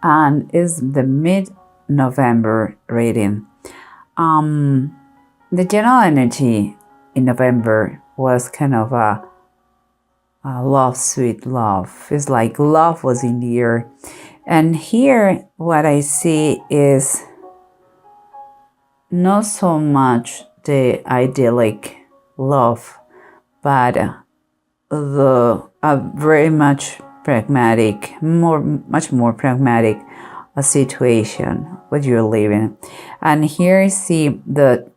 and is the mid-November reading. The general energy in November was kind of a love, sweet love. It's like love was in the air. And here what I see is not so much the idyllic love, but a very much pragmatic, much more pragmatic situation what you're living. And here I see the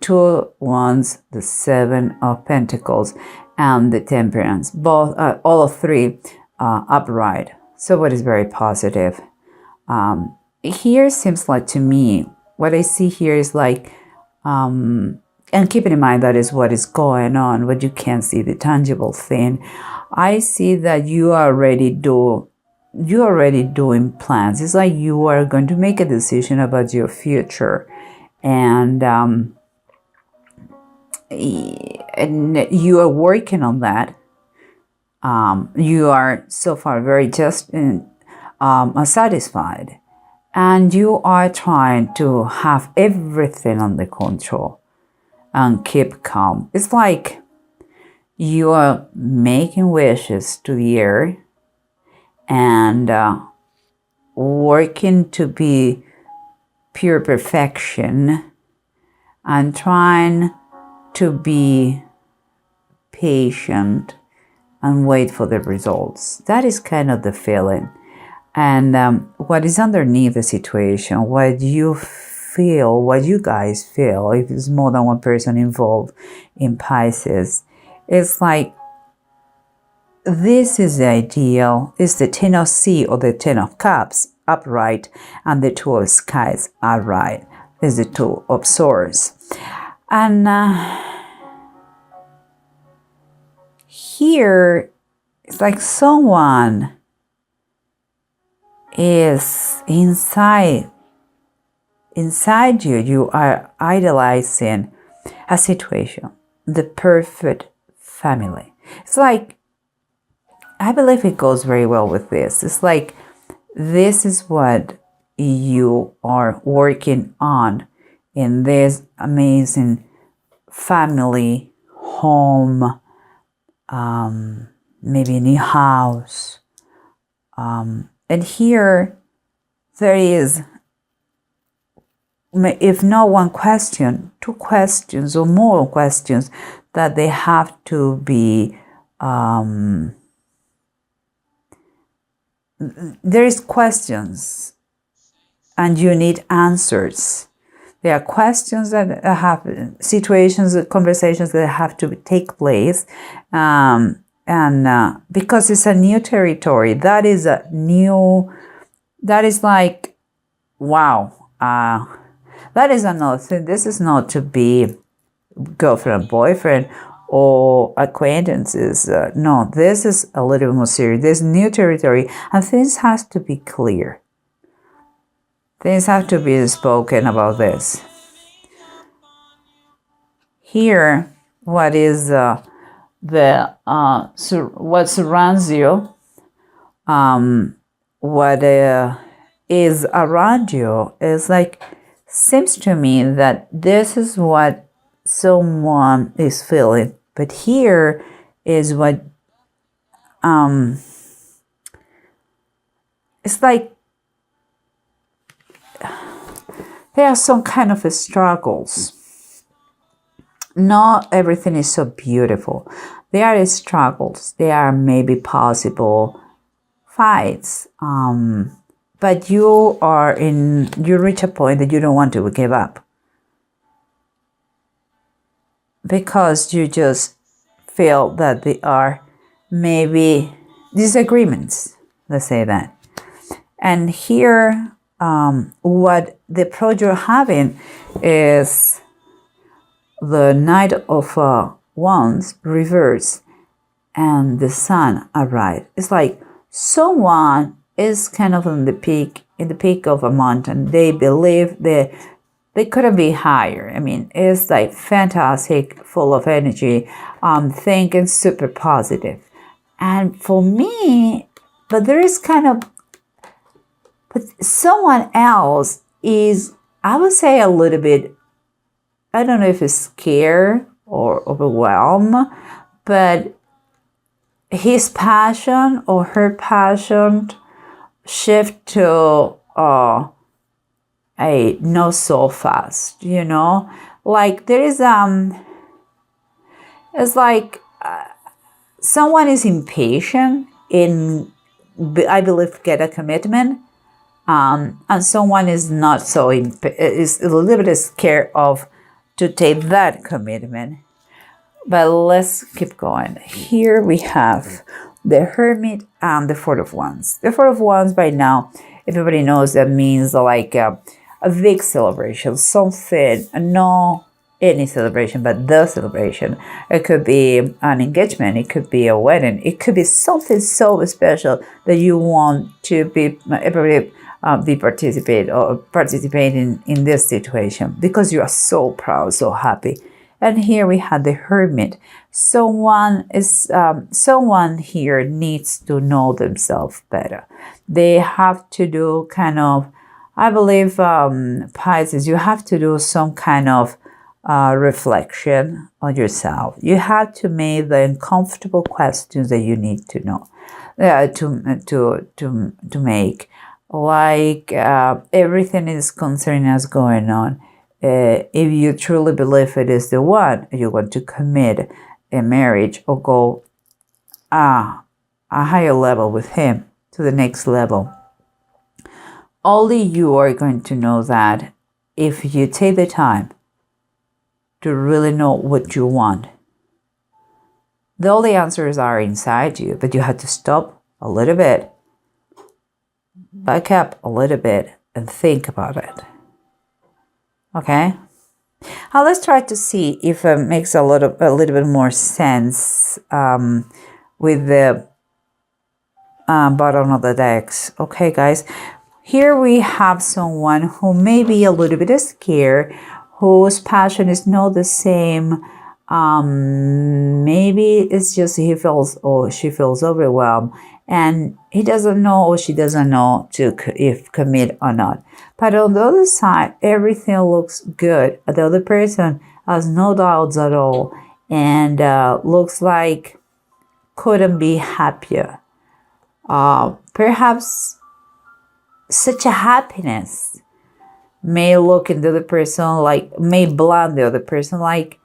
two wands, the Seven of Pentacles, and the Temperance, both all of three upright. So what is very positive. Here seems like, to me, what I see here is like, and keeping in mind that is what is going on, but you can't see the tangible thing. I see that you are already doing plans. It's like you are going to make a decision about your future, and you are working on that. You are so far very just satisfied, and you are trying to have everything under control and keep calm. It's like you are making wishes to the air and working to be pure perfection and trying to be patient and wait for the results. That is kind of the feeling. And what is underneath the situation, what you feel, what you guys feel, if it's more than one person involved in Pisces, it's like this is the ideal. It's the Ten of Sea or the Ten of Cups upright, and the Two of Skies upright. There's the Two of Swords. And here, it's like someone is inside you. You are idealizing a situation, the perfect family. It's like, I believe it goes very well with this. It's like, this is what you are working on in this amazing family, home, maybe a new house. And here there is, if not one question, two questions or more questions that they have to be, there is questions and you need answers. There are questions that have situations, conversations that have to take place. And because it's a new territory, that is like, wow. That is another thing. This is not to be girlfriend, boyfriend, or acquaintances. No, this is a little more serious. There's new territory, and things have to be clear. Things have to be spoken about this. Here, what is what surrounds you, what is around you, is like, seems to me that this is what someone is feeling, but here is what it's like there are some kind of struggles. Not everything is so beautiful. There are struggles. There are maybe possible fights. But you reach a point that you don't want to give up. Because you just feel that there are maybe disagreements. Let's say that. And here, what the approach you're having is the Knight of Wands reverse and the Sun upright. It's like someone is kind of in the peak of a mountain. They believe they couldn't be higher. I mean, it's like fantastic, full of energy, thinking super positive. And for me, but Someone else is, I would say, a little bit, I don't know if it's scared or overwhelmed, but his passion or her passion shift to a not so fast, like there is it's like someone is impatient in, I believe, get a commitment, and someone is not so is a little bit scared of to take that commitment. But let's keep going. Here we have the Hermit and the Four of Wands. The Four of Wands, by now, everybody knows that means like a big celebration, something, no any celebration, but the celebration. It could be an engagement, it could be a wedding, it could be something so special that you want to be everybody be participating in this situation because you are so proud, so happy. And here we have the Hermit. Someone here needs to know themselves better. They have to do kind of, I believe, Pisces, you have to do some kind of reflection on yourself. You have to make the uncomfortable questions that you need to know, to make. Like everything is concerning us going on. If you truly believe it is the one, you want to commit a marriage or go a higher level with him, to the next level. Only you are going to know that if you take the time to really know what you want. All the answers are inside you, but you have to stop a little bit, back up a little bit, and think about it. Okay? Now let's try to see if it makes a little bit more sense with the bottom of the decks. Okay, guys? Here we have someone who may be a little bit scared, whose passion is not the same. Maybe it's just he feels or she feels overwhelmed, and he doesn't know or she doesn't know if commit or not. But on the other side, everything looks good. The other person has no doubts at all, and looks like couldn't be happier. Perhaps such a happiness may look in the other person like, may blind the other person like,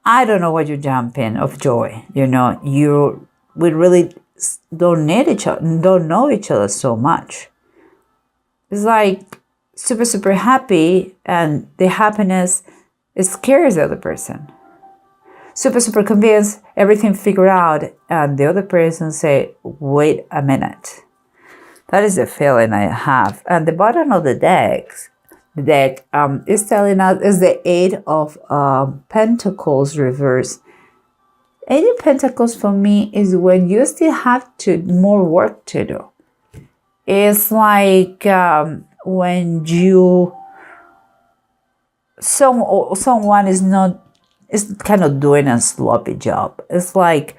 I don't know what you're jumping of joy. We really don't need each other, don't know each other so much. It's like super, super happy, and the happiness scares the other person. Super, super convinced, everything figured out, and the other person say, wait a minute. That is the feeling I have. And the bottom of the deck is telling us is the Eight of Pentacles reverse. Eight of Pentacles for me is when you still have more work to do. It's like when someone is kind of doing a sloppy job. It's like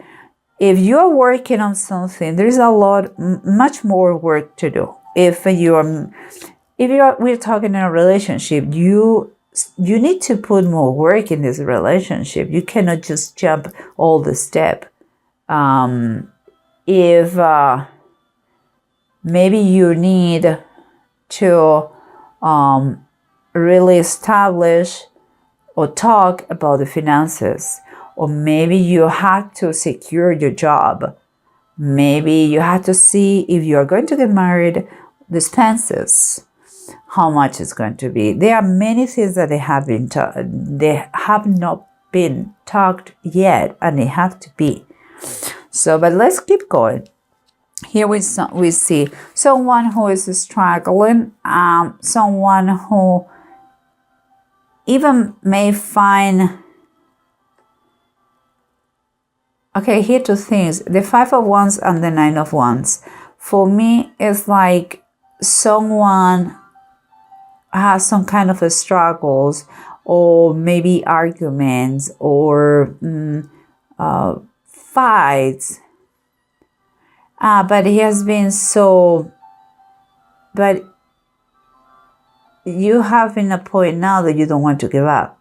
if you're working on something, there's much more work to do. We're talking in a relationship, you need to put more work in this relationship. You cannot just jump all the step. If maybe you need to really establish or talk about the finances, or maybe you have to secure your job. Maybe you have to see if you are going to get married, the expenses, how much it's going to be. There are many things that they have not been talked yet, and they have to be. So, but let's keep going. Here we see someone who is struggling, someone who even may find. Okay, here two things. The Five of Wands and the Nine of Wands. For me, it's like someone has some kind of struggles, or maybe arguments, or fights. But he has been so but you have in a point now that you don't want to give up.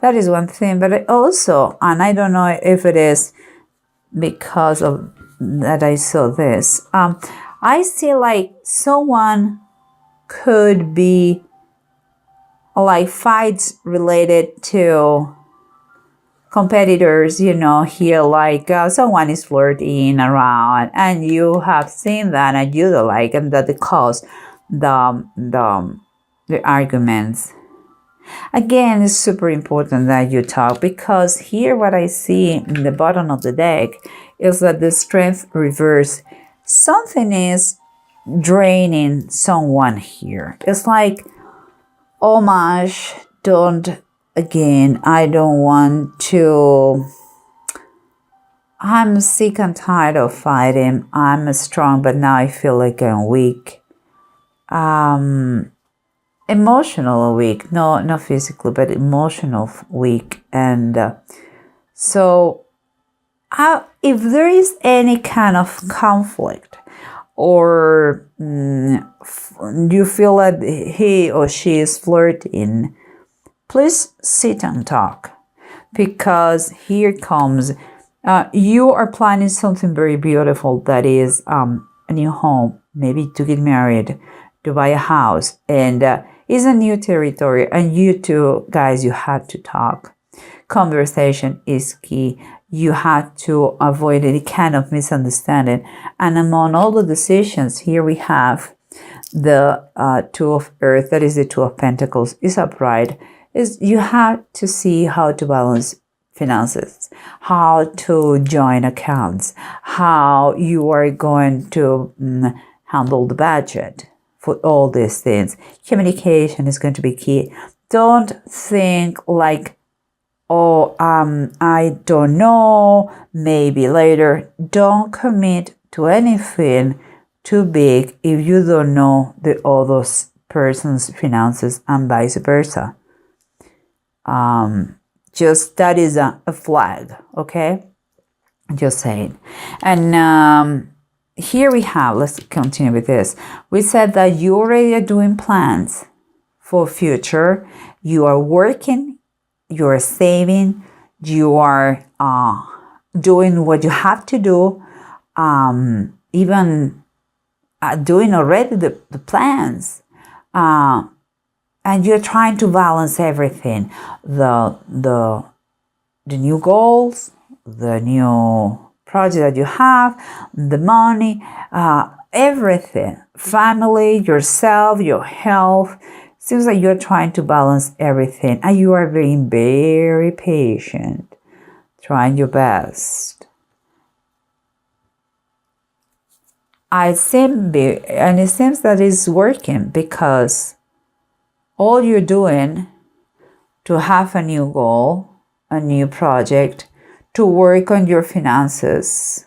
That is one thing. But I also, and I don't know if it is because of that I saw this, I see like someone could be like fights related to competitors, here like someone is flirting around and you have seen that and you don't like, and that it caused the arguments. Again, it's super important that you talk, because here what I see in the bottom of the deck is that the strength reverse. Something is draining someone here. It's like, oh my, I don't want to, I'm sick and tired of fighting. I'm strong, but now I feel like I'm weak. Emotional weak, no, not physically, but emotional weak. And so if there is any kind of conflict, or you feel that he or she is flirting, please sit and talk, because here comes, you are planning something very beautiful, that is a new home, maybe to get married, to buy a house, and it's a new territory, and you two guys, you have to talk. Conversation is key. You have to avoid any kind of misunderstanding. And among all the decisions, here we have the Two of Earth, that is the Two of Pentacles, is upright. You have to see how to balance finances, how to join accounts, how you are going to handle the budget. For all these things, communication is going to be key. Don't think like, oh, I don't know, maybe later. Don't commit to anything too big if you don't know the other person's finances, and vice versa. Just that is a flag, okay? Just saying. And here we have, let's continue with this. We said that you already are doing plans for future. You are working, you are saving, you are doing what you have to do, even doing already the plans. And you're trying to balance everything. The new goals, the new project that you have, the money, everything, family, yourself, your health. Seems like you're trying to balance everything, and you are being very patient, trying your best. And it seems that it's working, because all you're doing to have a new goal, a new project, to work on your finances,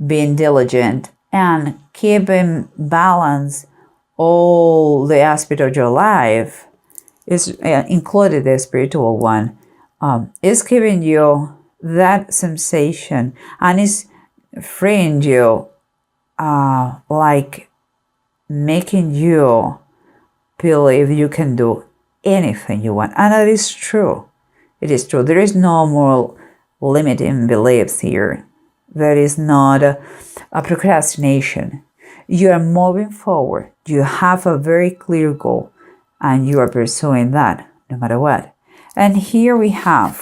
being diligent, and keeping balance all the aspects of your life, is included the spiritual one, is giving you that sensation, and is freeing you, like making you believe you can do anything you want. And that is true. It is true. There is no more limiting beliefs here. There is not a procrastination. You are moving forward. You have a very clear goal, and you are pursuing that no matter what. And here we have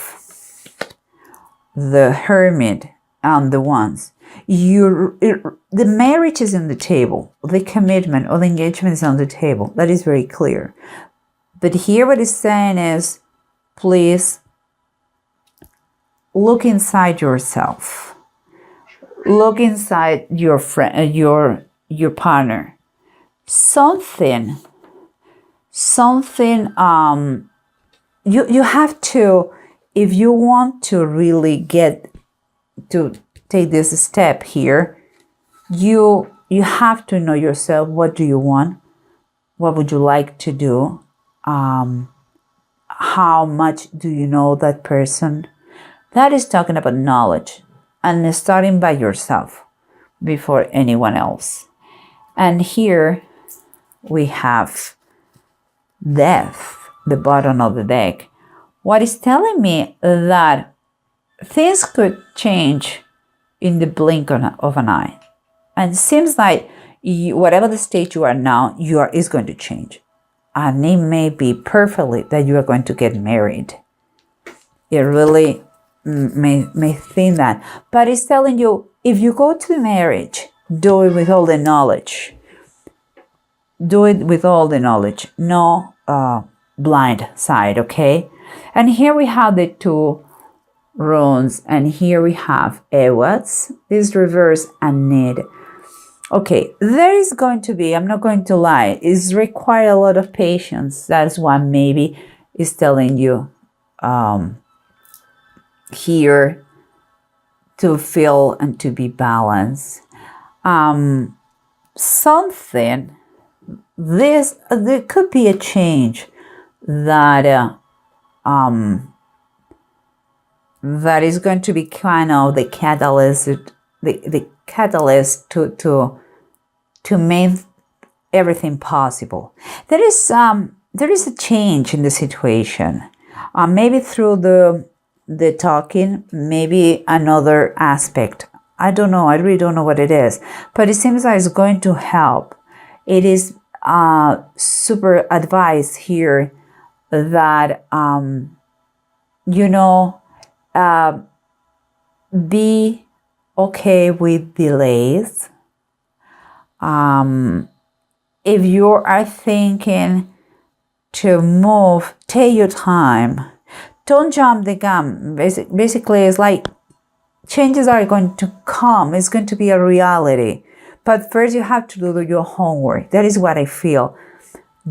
the Hermit and the Wands. The marriage is on the table. The commitment or the engagement is on the table. That is very clear. But here what it's saying is, please look inside yourself. Look inside your friend, your partner. Something. You have to, if you want to really get to take this step here, you have to know yourself. What do you want? What would you like to do? How much do you know that person? That is talking about knowledge, and starting by yourself before anyone else. And here we have death, the bottom of the deck. What is telling me that things could change in the blink of an eye. And it seems like whatever the state you are now, is going to change. And it may be perfectly that you are going to get married. It really may think that. But it's telling you, if you go to marriage, do it with all the knowledge. Do it with all the knowledge. No blind side, okay? And here we have the 2 runes, and here we have Ewas, this reverse and need. Okay, there is going to be, I'm not going to lie, it's require a lot of patience. That's what maybe is telling you here, to feel and to be balanced. Something, there could be a change that that is going to be kind of the catalyst, the catalyst to make everything possible. There is a change in the situation. Maybe through the talking, maybe another aspect. I don't know. I really don't know what it is, but it seems like it's going to help. It is super advice here that be okay with delays. If you are thinking to move, take your time. Don't jump the gun. Basically, it's like changes are going to come. It's going to be a reality. But first you have to do your homework. That is what I feel.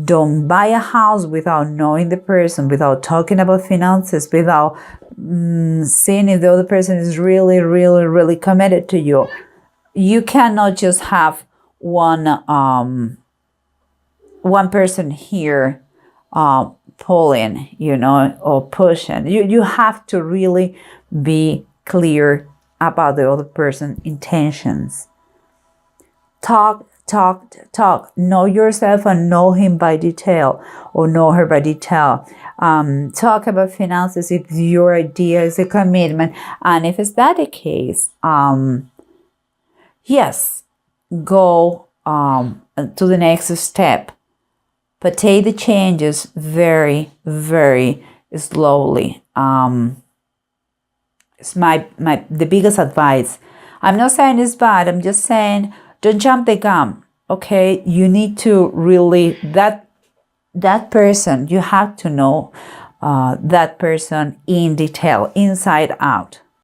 Don't buy a house without knowing the person, without talking about finances, without seeing if the other person is really, really, really committed to you. You cannot just have one person here pulling, or pushing. You have to really be clear about the other person's intentions. Talk. Know yourself and know him by detail, or know her by detail. Talk about finances if your idea is a commitment. And if it's that the case, yes, go to the next step. But take the changes very, very slowly. It's the biggest advice. I'm not saying it's bad. I'm just saying don't jump the gun. Okay, you need to really that person. You have to know that person in detail, inside out.